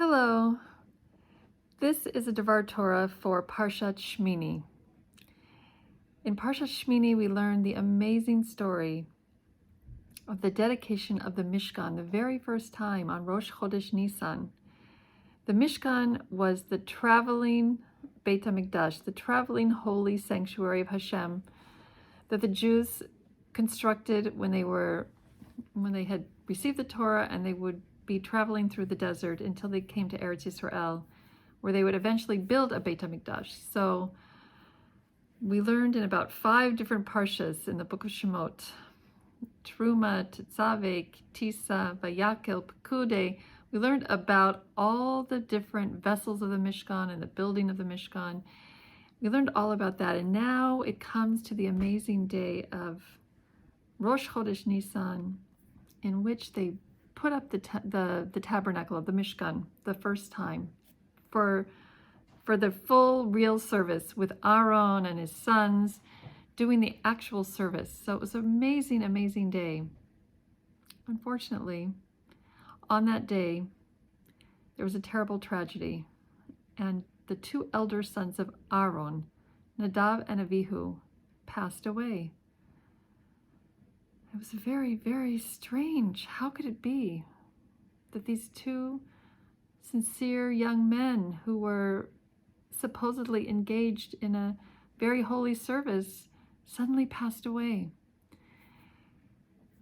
Hello, this is a Dvar Torah for Parshat Shemini. In Parshat Shemini, we learn the amazing story of the dedication of the Mishkan, the very first time on Rosh Chodesh Nisan. The Mishkan was the traveling Beit HaMikdash, the traveling holy sanctuary of Hashem that the Jews constructed when they had received the Torah, and they would be traveling through the desert until they came to Eretz Yisrael, where they would eventually build a Beit HaMikdash. So we learned in about 5 different parshas in the book of Shemot, Truma, Tetzaveh, Tisa, Vayakel, Pekude. We learned about all the different vessels of the Mishkan and the building of the Mishkan. We learned all about that, and now it comes to the amazing day of Rosh Chodesh Nisan, in which they put up the tabernacle of the Mishkan the first time for the full real service, with Aaron and his sons doing the actual service. So it was an amazing, amazing day. Unfortunately, on that day, there was a terrible tragedy, and the 2 elder sons of Aaron, Nadav and Avihu, passed away. It was very, very strange. How could it be that these 2 sincere young men who were supposedly engaged in a very holy service suddenly passed away?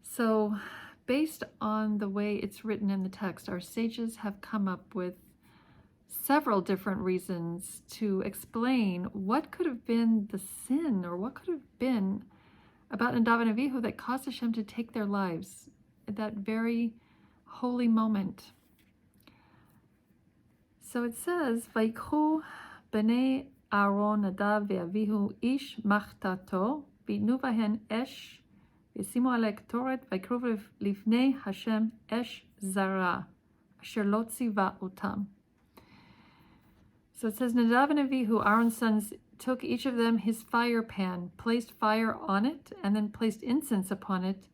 So, based on the way it's written in the text, our sages have come up with several different reasons to explain what could have been the sin, or what could have been about Nadav and Avihu that caused Hashem to take their lives at that very holy moment. So it says, Vaikhu b'nei Aaron Nadav ve'Avihu ish machtato v'itnu bahen esh v'yasimu alei ketoret v'ykruvu lifnei Hashem esh zara asher lo tziva otam. So it says, Nadav and Avihu, Aaron's sons, took each of them his fire pan, placed fire on it, and then placed incense upon it,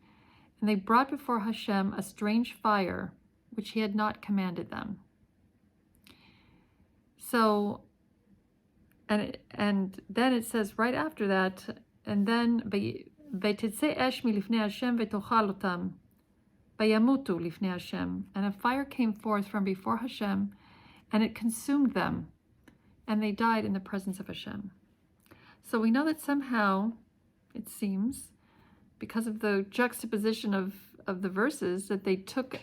and they brought before Hashem a strange fire, which he had not commanded them. So, and then it says right after that, and then v'titzei esh milifnei Hashem v'tochal otam, v'yamutu lifnei Hashem, and a fire came forth from before Hashem, and it consumed them, and they died in the presence of Hashem. So we know that somehow, it seems, because of the juxtaposition of the verses, that they took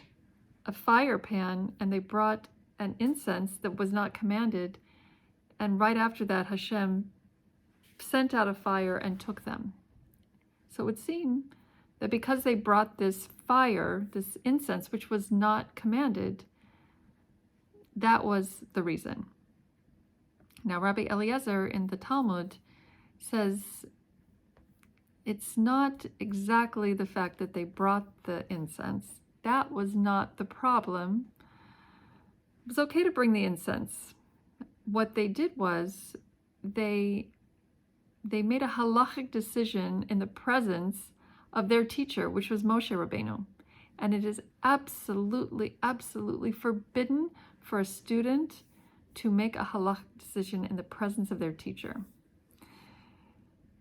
a fire pan and they brought an incense that was not commanded, and right after that Hashem sent out a fire and took them. So it would seem that because they brought this fire, this incense, which was not commanded, that was the reason. Now, Rabbi Eliezer in the Talmud says it's not exactly the fact that they brought the incense. That was not the problem. It was okay to bring the incense. What they did was they made a halachic decision in the presence of their teacher, which was Moshe Rabbeinu. And it is absolutely, absolutely forbidden for a student to make a halachic decision in the presence of their teacher.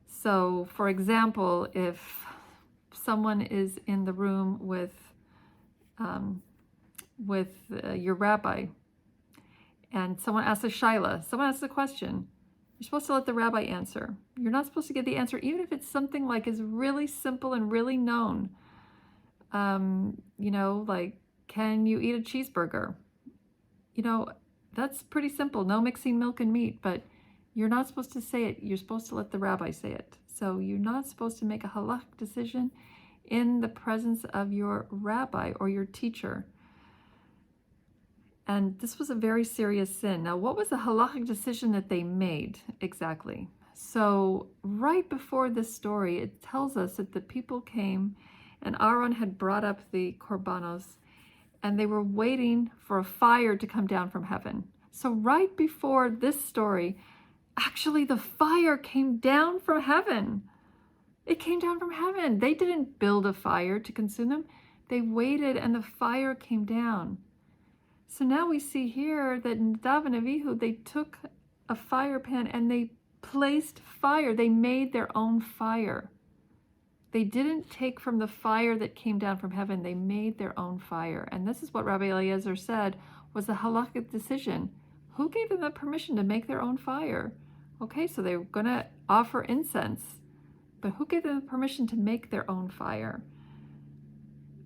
So, for example, if someone is in the room with your rabbi, and someone asks a shaila, someone asks a question, you're supposed to let the rabbi answer. You're not supposed to give the answer, even if it's something like is really simple and really known. Like, can you eat a cheeseburger? That's pretty simple, no mixing milk and meat, but you're not supposed to say it. You're supposed to let the rabbi say it. So you're not supposed to make a halachic decision in the presence of your rabbi or your teacher. And this was a very serious sin. Now, what was the halachic decision that they made exactly? So right before this story, it tells us that the people came and Aaron had brought up the korbanos, and they were waiting for a fire to come down from heaven. So right before this story, actually the fire came down from heaven. It came down from heaven. They didn't build a fire to consume them. They waited and the fire came down. So now we see here that Nadav and Avihu, they took a fire pan and they placed fire. They made their own fire. They didn't take from the fire that came down from heaven. They made their own fire. And this is what Rabbi Eliezer said was the halakhic decision. Who gave them the permission to make their own fire? Okay, so they were going to offer incense. But who gave them the permission to make their own fire?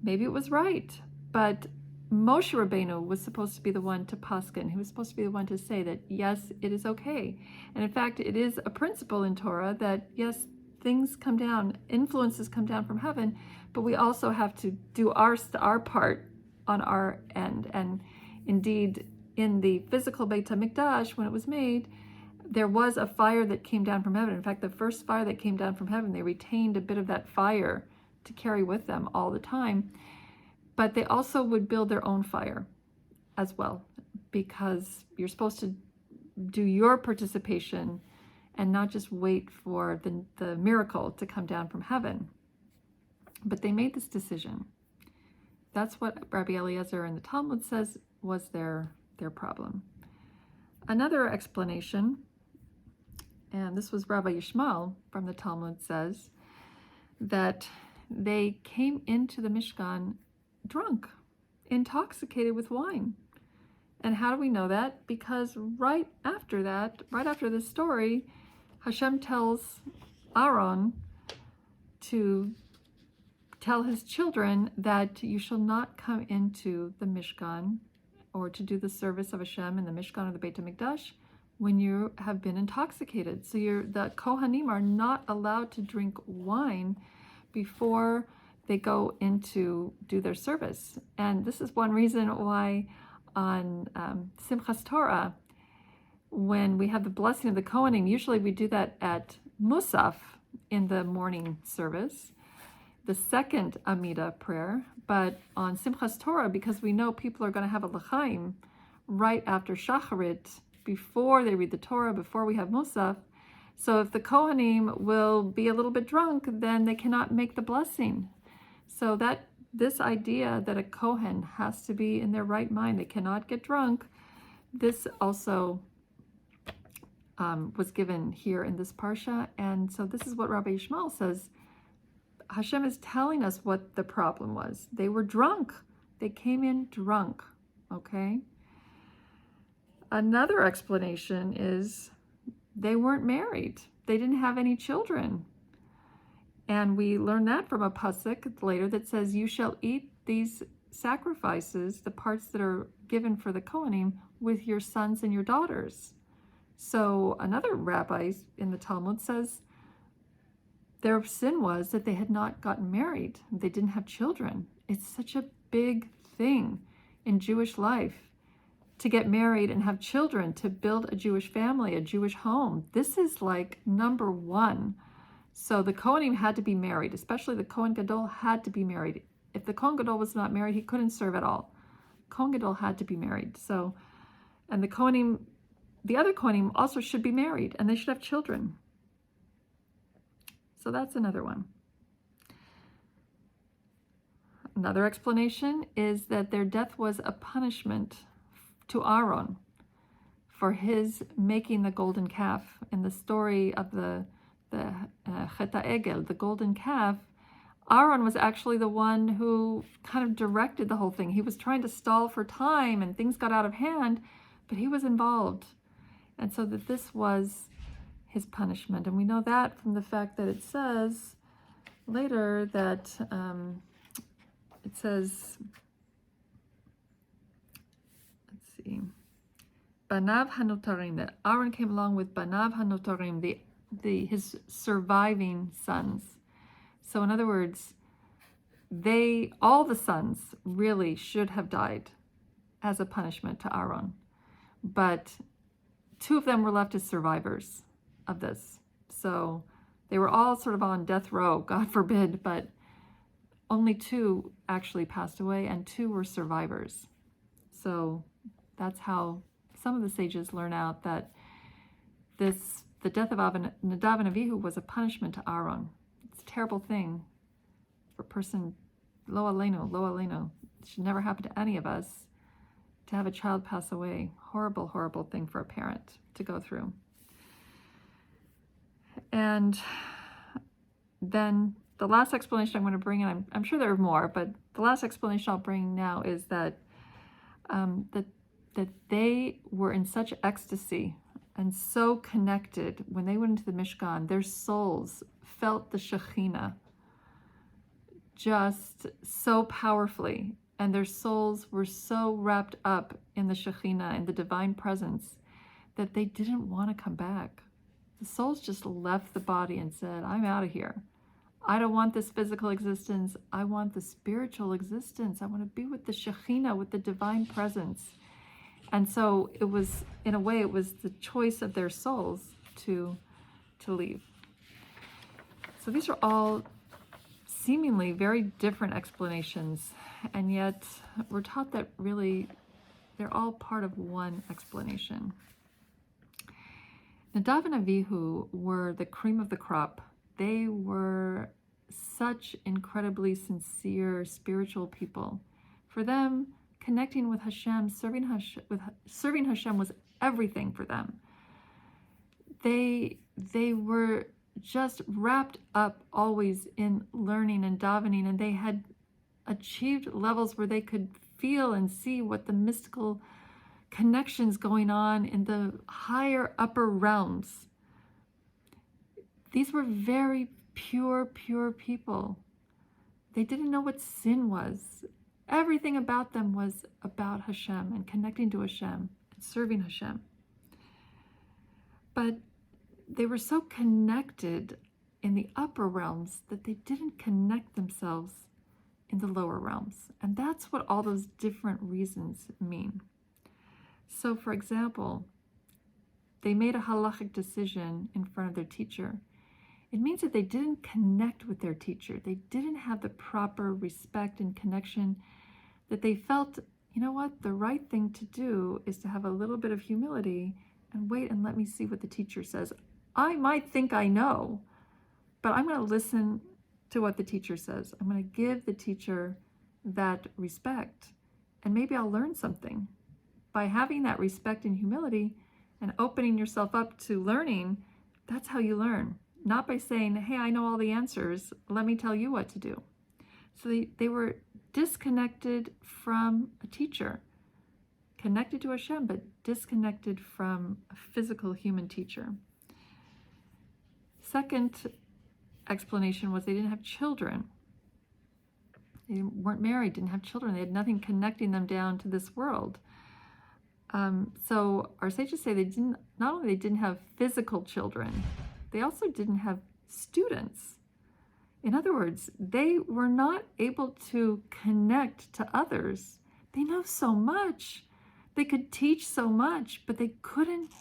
Maybe it was right, but Moshe Rabbeinu was supposed to be the one to paskin. He was supposed to be the one to say that, yes, it is okay. And in fact, it is a principle in Torah that, yes, things come down, influences come down from heaven, but we also have to do our part on our end. And indeed, in the physical Beit HaMikdash, when it was made, there was a fire that came down from heaven. In fact, the first fire that came down from heaven, they retained a bit of that fire to carry with them all the time. But they also would build their own fire as well, because you're supposed to do your participation and not just wait for the miracle to come down from heaven. But they made this decision. That's what Rabbi Eliezer in the Talmud says was their problem. Another explanation, and this was Rabbi Yishmael from the Talmud, says that they came into the Mishkan drunk, intoxicated with wine. And how do we know that? Because right after this story, Hashem tells Aaron to tell his children that you shall not come into the Mishkan or to do the service of Hashem in the Mishkan or the Beit HaMikdash when you have been intoxicated. So the Kohanim are not allowed to drink wine before they go in to do their service. And this is one reason why on Simchas Torah, when we have the blessing of the Kohanim, usually we do that at Musaf in the morning service, the second Amidah prayer. But on Simchas Torah, because we know people are going to have a l'chaim right after Shacharit, before they read the Torah, before we have Musaf, so if the Kohanim will be a little bit drunk, then they cannot make the blessing. So that this idea that a Kohen has to be in their right mind, they cannot get drunk, this also was given here in this parsha. And so this is what Rabbi Yishmael says. Hashem is telling us what the problem was. They were drunk. They came in drunk, okay? Another explanation is they weren't married. They didn't have any children. And we learn that from a pasuk later that says, you shall eat these sacrifices, the parts that are given for the Kohanim, with your sons and your daughters. So another rabbi in the Talmud says their sin was that they had not gotten married. They didn't have children. It's such a big thing in Jewish life to get married and have children, to build a Jewish family, a Jewish home. This is like number one. So the Kohanim had to be married, especially the Kohen Gadol had to be married. If the Kohen Gadol was not married, he couldn't serve at all. Kohen Gadol had to be married. So, and the Kohanim, the other Kohanim also should be married, and they should have children. So that's another one. Another explanation is that their death was a punishment to Aaron for his making the golden calf. In the story of the Chet HaEgel, the golden calf, Aaron was actually the one who kind of directed the whole thing. He was trying to stall for time and things got out of hand, but he was involved. And so that this was his punishment. And we know that from the fact that it says later that it says, let's see, Banav Hanotarim, that Aaron came along with Banav Hanotarim, his surviving sons. So in other words, all the sons really should have died as a punishment to Aaron. But 2 of them were left as survivors of this. So they were all sort of on death row, God forbid, but only 2 actually passed away and 2 were survivors. So that's how some of the sages learn out that the death of Nadav and Avihu was a punishment to Aaron. It's a terrible thing for a person, lo aleinu, it should never happen to any of us, to have a child pass away. Horrible, horrible thing for a parent to go through. And then the last explanation I'm going to bring, and I'm sure there are more, but the last explanation I'll bring now is that that they were in such ecstasy and so connected when they went into the Mishkan. Their souls felt the Shekhinah just so powerfully, and their souls were so wrapped up in the Shekhinah and the divine presence that they didn't want to come back. The souls just left the body and said, I'm out of here. I don't want this physical existence. I want the spiritual existence. I want to be with the Shekhinah, with the divine presence. And so it was, in a way, it was the choice of their souls to leave. So these are all seemingly very different explanations, and yet we're taught that really they're all part of one explanation. Nadav and Avihu were the cream of the crop. They were such incredibly sincere spiritual people. For them, connecting with Hashem, serving Hashem was everything for them. They were just wrapped up always in learning and davening, and they had achieved levels where they could feel and see what the mystical connections going on in the higher upper realms. These were very pure people. They didn't know what sin was. Everything about them was about Hashem and connecting to Hashem and serving Hashem. But they were so connected in the upper realms that they didn't connect themselves in the lower realms. And that's what all those different reasons mean. So, for example, they made a halachic decision in front of their teacher. It means that they didn't connect with their teacher. They didn't have the proper respect and connection, that they felt, you know what, the right thing to do is to have a little bit of humility and wait and let me see what the teacher says. I might think I know, but I'm going to listen to what the teacher says. I'm going to give the teacher that respect, and maybe I'll learn something. By having that respect and humility and opening yourself up to learning, that's how you learn. Not by saying, hey, I know all the answers, let me tell you what to do. So they were disconnected from a teacher, connected to Hashem, but disconnected from a physical human teacher. Second explanation was they didn't have children. They weren't married, didn't have children. They had nothing connecting them down to this world. So our sages say not only they didn't have physical children, they also didn't have students. In other words, they were not able to connect to others. They know so much. They could teach so much, but they couldn't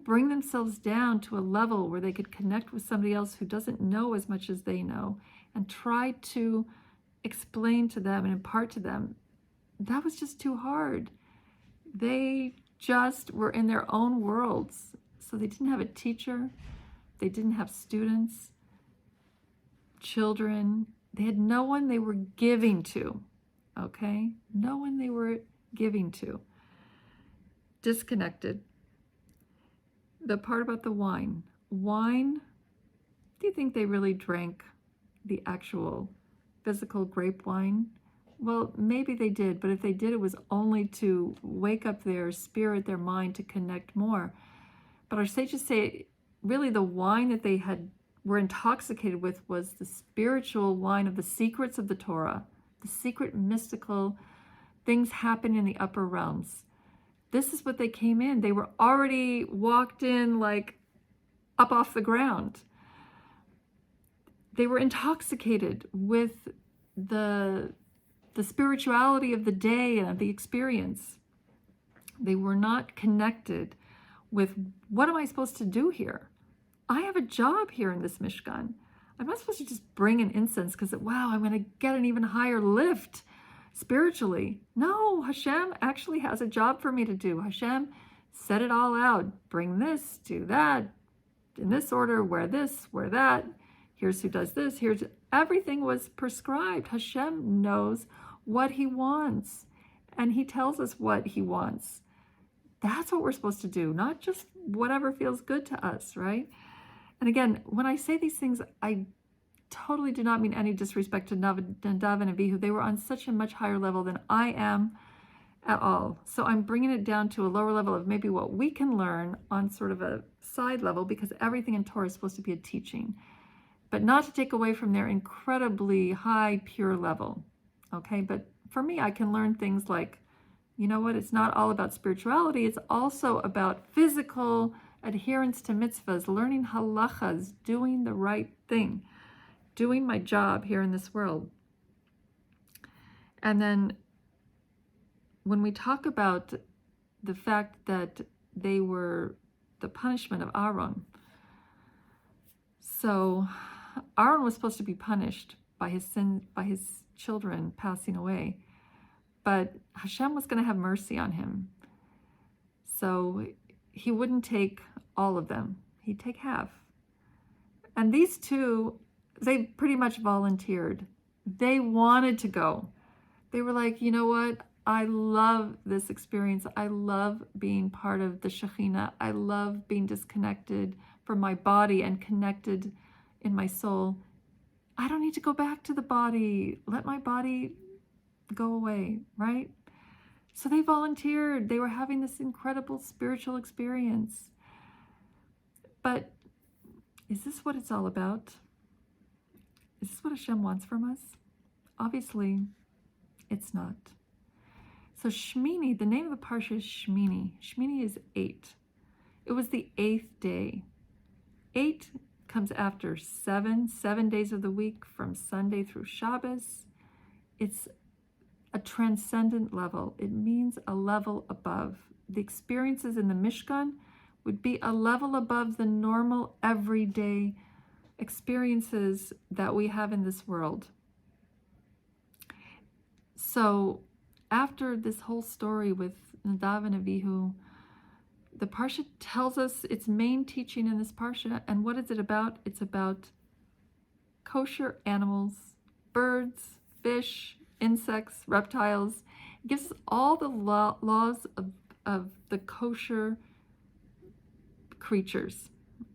bring themselves down to a level where they could connect with somebody else who doesn't know as much as they know and try to explain to them and impart to them. That was just too hard. They just were in their own worlds. So they didn't have a teacher. They didn't have students, children. They had no one they were giving to, okay? No one they were giving to. Disconnected. The part about the wine. Wine, do you think they really drank the actual physical grape wine? Well, maybe they did, but if they did, it was only to wake up their spirit, their mind, to connect more. But our sages say, really the wine that they were intoxicated with was the spiritual wine of the secrets of the Torah, the secret mystical things happen in the upper realms. This is what they came in. They were already walked in like up off the ground. They were intoxicated with the spirituality of the day and of the experience. They were not connected with, what am I supposed to do here? I have a job here in this Mishkan. I'm not supposed to just bring an incense because, wow, I'm going to get an even higher lift spiritually. No, Hashem actually has a job for me to do. Hashem set it all out. Bring this, do that, in this order, wear this, wear that. Here's who does this. Everything was prescribed. Hashem knows what he wants. and he tells us what he wants. That's what we're supposed to do, not just whatever feels good to us, right? And again, when I say these things, I totally do not mean any disrespect to Nadav and Avihu. They were on such a much higher level than I am at all. So I'm bringing it down to a lower level of maybe what we can learn on sort of a side level, because everything in Torah is supposed to be a teaching, but not to take away from their incredibly high, pure level. Okay, but for me, I can learn things like, you know what, it's not all about spirituality, it's also about physical adherence to mitzvahs, learning halachas, doing the right thing, doing my job here in this world. And then when we talk about the fact that they were the punishment of Aaron, so Aaron was supposed to be punished by his sin, by his children passing away, but Hashem was going to have mercy on him. So he wouldn't take all of them. He'd take half. And these two, they pretty much volunteered. They wanted to go. They were like, you know what? I love this experience. I love being part of the Shekhinah. I love being disconnected from my body and connected in my soul. I don't need to go back to the body. Let my body go away, right? So they volunteered. They were having this incredible spiritual experience. But is this what it's all about? Is this what Hashem wants from us? Obviously, it's not. So Shemini, the name of the Parsha is Shemini. Shemini is 8. It was the 8th day. 8 comes after 7 days of the week from Sunday through Shabbos. It's a transcendent level. It means a level above. The experiences in the Mishkan would be a level above the normal everyday experiences that we have in this world. So after this whole story with Nadav and Avihu, the Parsha tells us its main teaching in this Parsha. And what is it about? It's about kosher animals, birds, fish, insects, reptiles. It gives us all the laws of the kosher creatures,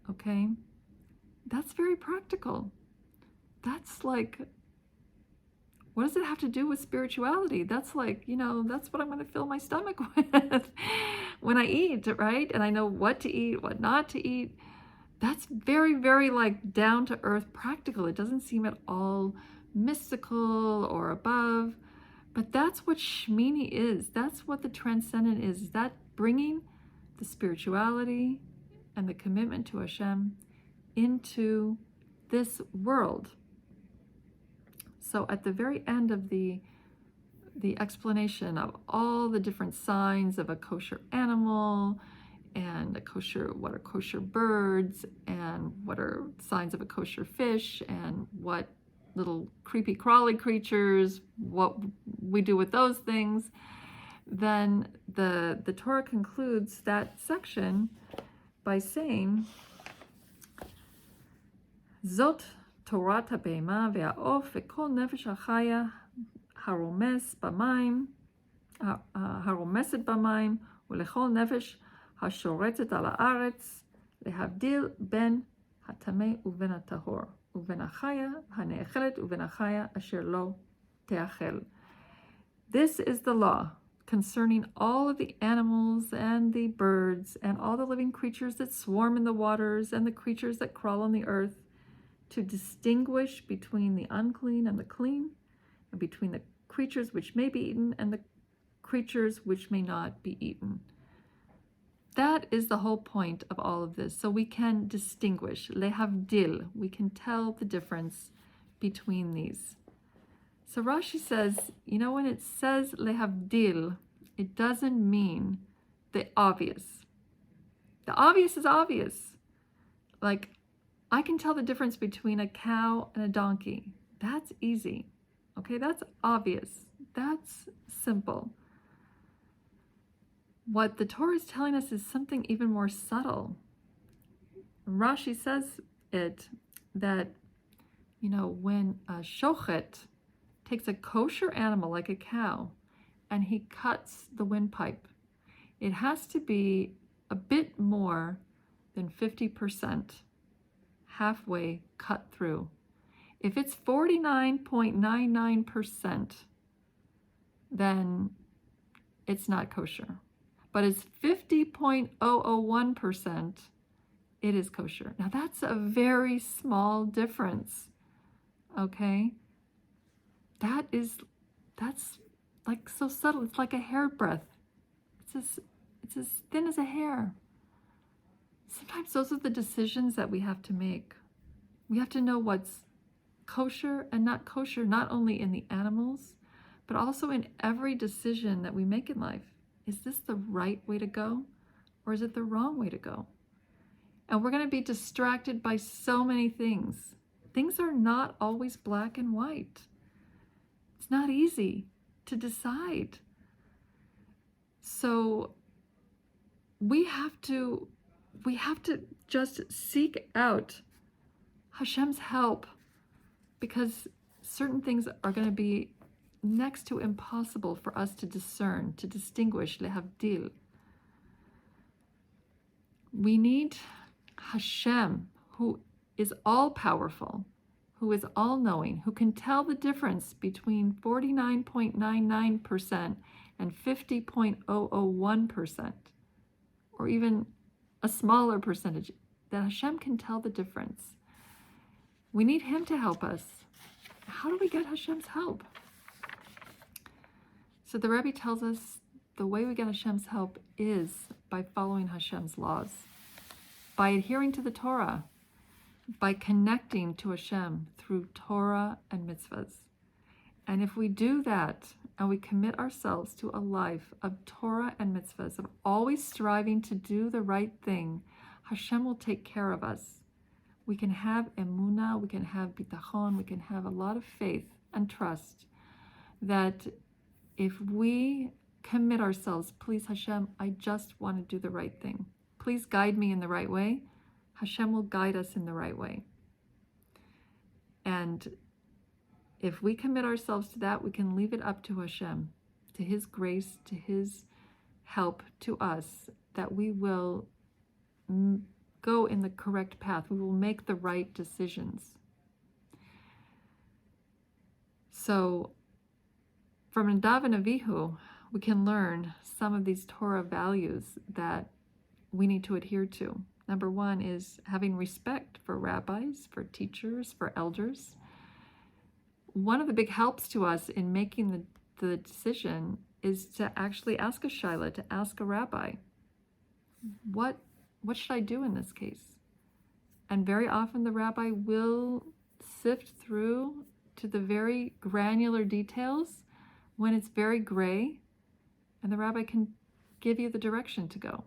okay? That's very practical. That's like, what does it have to do with spirituality? That's like, you know, that's what I'm going to fill my stomach with when I eat, right? And I know what to eat, what not to eat. That's very, very like down to earth practical. It doesn't seem at all mystical or above, but that's what Shemini is. That's what the transcendent is. That bringing the spirituality and the commitment to Hashem into this world. So at the very end of the explanation of all the different signs of a kosher animal and what are kosher birds and what are signs of a kosher fish and what little creepy crawly creatures, what we do with those things, then the Torah concludes that section by saying, Zot Torat הבהמה והעוף וכל נפש החיה הרומסת במים ולכל נפש השורצת על הארץ, להבדיל בין הטמא ובין הטהור, ובין החיה הנאכלת ובין החיה אשר לא תאכל. This is the law concerning all of the animals and the birds and all the living creatures that swarm in the waters and the creatures that crawl on the earth, to distinguish between the unclean and the clean, and between the creatures which may be eaten and the creatures which may not be eaten. That is the whole point of all of this. So we can distinguish, lehavdil, we can tell the difference between these. So Rashi says, you know, when it says lehavdil, it doesn't mean the obvious. The obvious is obvious. Like, I can tell the difference between a cow and a donkey. That's easy. Okay, that's obvious. That's simple. What the Torah is telling us is something even more subtle. Rashi says it that, you know, when a shochet takes a kosher animal like a cow and he cuts the windpipe. It has to be a bit more than 50% halfway cut through. If it's 49.99%, then it's not kosher. But it's 50.001%, it is kosher. Now that's a very small difference, okay? That's like so subtle. It's like a hairbreadth. It's as thin as a hair. Sometimes those are the decisions that we have to make. We have to know what's kosher and not kosher, not only in the animals, but also in every decision that we make in life. Is this the right way to go, or is it the wrong way to go? And we're going to be distracted by so many things. Things are not always black and white. It's not easy to decide. So we have to just seek out Hashem's help, because certain things are going to be next to impossible for us to discern, to distinguish, lehavdil. We need Hashem, who is all-powerful, who is all-knowing, who can tell the difference between 49.99% and 50.001%, or even a smaller percentage, that Hashem can tell the difference. We need him to help us. How do we get Hashem's help? So the Rebbe tells us the way we get Hashem's help is by following Hashem's laws, by adhering to the Torah, by connecting to Hashem through Torah and mitzvahs. And if we do that, and we commit ourselves to a life of Torah and mitzvahs, of always striving to do the right thing, Hashem will take care of us. We can have emunah, we can have bitachon, we can have a lot of faith and trust that if we commit ourselves, please Hashem, I just want to do the right thing. Please guide me in the right way. Hashem will guide us in the right way. And if we commit ourselves to that, we can leave it up to Hashem, to his grace, to his help to us, that we will go in the correct path. We will make the right decisions. So from Nadav and Avihu, we can learn some of these Torah values that we need to adhere to. Number one is having respect for rabbis, for teachers, for elders. One of the big helps to us in making the decision is to actually ask a shaila, to ask a rabbi, what should I do in this case? And very often the rabbi will sift through to the very granular details when it's very gray, and the rabbi can give you the direction to go.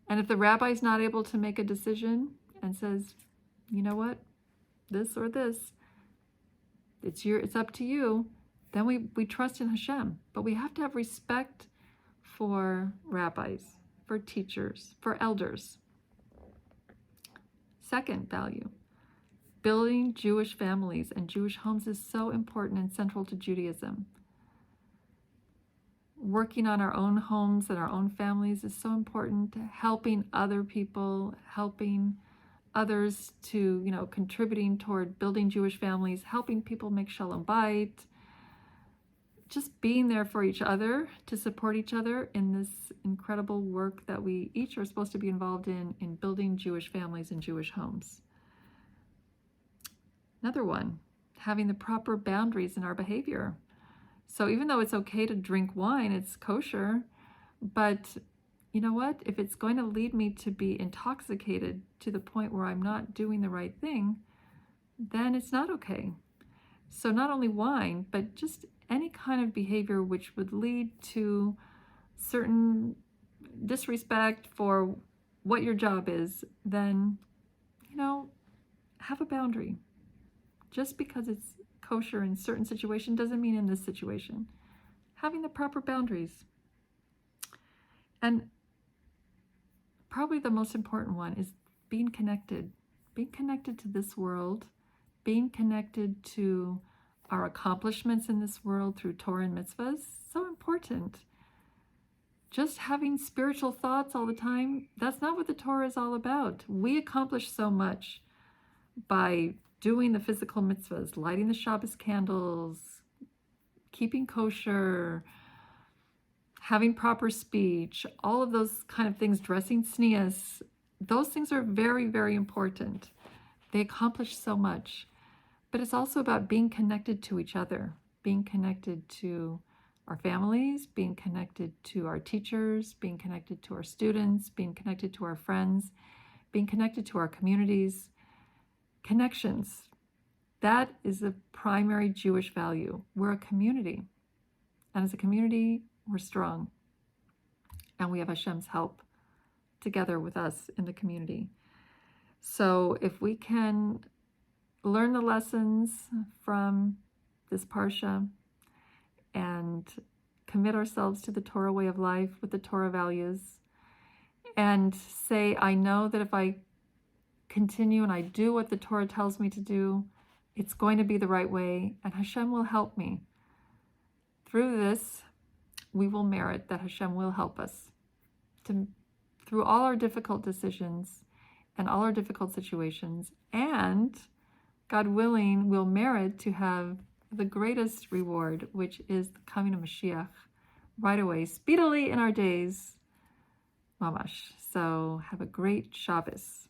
And if the rabbi is not able to make a decision and says, you know what, this or this, it's up to you, then we trust in Hashem. But we have to have respect for rabbis, for teachers, for elders. Second value, building Jewish families and Jewish homes is so important and central to Judaism. Working on our own homes and our own families is so important. Helping other people, helping others to, contributing toward building Jewish families, helping people make shalom bayit, just being there for each other, to support each other in this incredible work that we each are supposed to be involved in building Jewish families and Jewish homes. Another one, having the proper boundaries in our behavior. So even though it's okay to drink wine, it's kosher, but you know what? If it's going to lead me to be intoxicated to the point where I'm not doing the right thing, then it's not okay. So not only wine, but just any kind of behavior which would lead to certain disrespect for what your job is, then, have a boundary. Just because it's kosher in certain situations doesn't mean in this situation. Having the proper boundaries. And probably the most important one is being connected to this world, being connected to our accomplishments in this world through Torah and mitzvahs. So important. Just having spiritual thoughts all the time, that's not what the Torah is all about. We accomplish so much by doing the physical mitzvahs, lighting the Shabbos candles, keeping kosher, having proper speech, all of those kind of things, dressing tznius. Those things are very, very important. They accomplish so much. But it's also about being connected to each other, being connected to our families, being connected to our teachers, being connected to our students, being connected to our friends, being connected to our communities. Connections. That is the primary Jewish value. We're a community. And as a community, we're strong. And we have Hashem's help together with us in the community. So if we can learn the lessons from this Parsha and commit ourselves to the Torah way of life with the Torah values and say, I know that if I continue and I do what the Torah tells me to do, it's going to be the right way, and Hashem will help me. Through this, we will merit that Hashem will help us through all our difficult decisions and all our difficult situations, and God willing, we'll merit to have the greatest reward, which is the coming of Mashiach right away, speedily in our days, mamash. So have a great Shabbos.